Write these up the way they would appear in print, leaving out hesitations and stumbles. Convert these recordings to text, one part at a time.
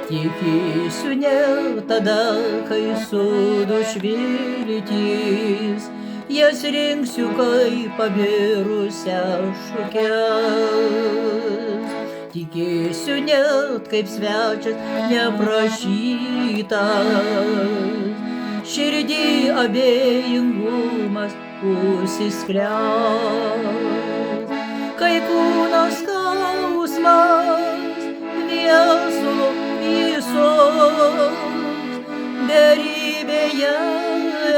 Tikėsiu ne tada, kai suduš viltys, jas rinksiu kaip pabirusią šukes. Tikėsiu net kaip svečias neprašytas, širdį abejingumas užsisklęs. Kai kūno skausmas viesulo įsos, beribėje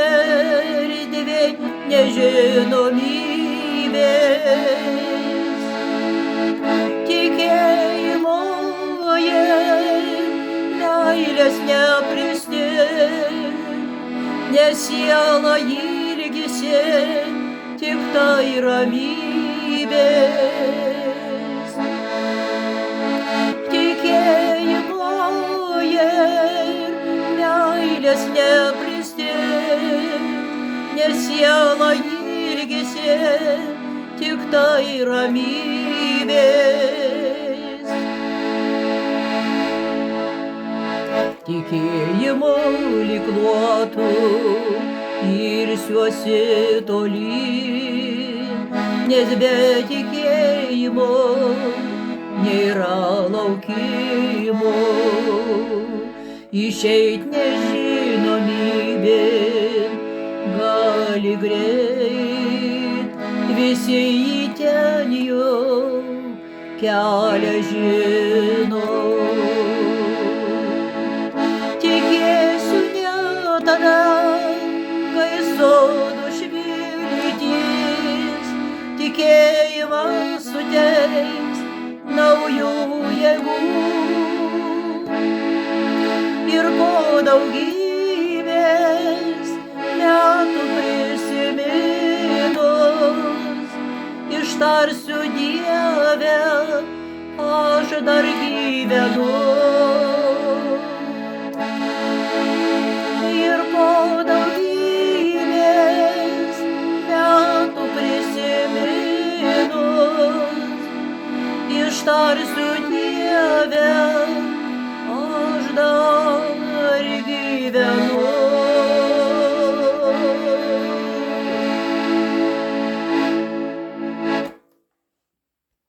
erdvėj nežinomybės. Tikėjimo meilės nepristingt, nes siela ilgisi tik tai ramybės. Tikėjimo meilės nepristingt, nes siela ilgisi tik tai ramybės. Tikėjimo lyg luotų irsiuosi tolyn, nes be tikėjimo nėra laukimo. Išeit nežinomybėn gali greit, visi į ten jau kelią žino. Tikėsiu ne tada, kai suduš viltys, tikėjimas suteiks naujų jėgų. Ir po daugybės metų prisiminus, ištarsiu Dieve, aš dar gyvenu.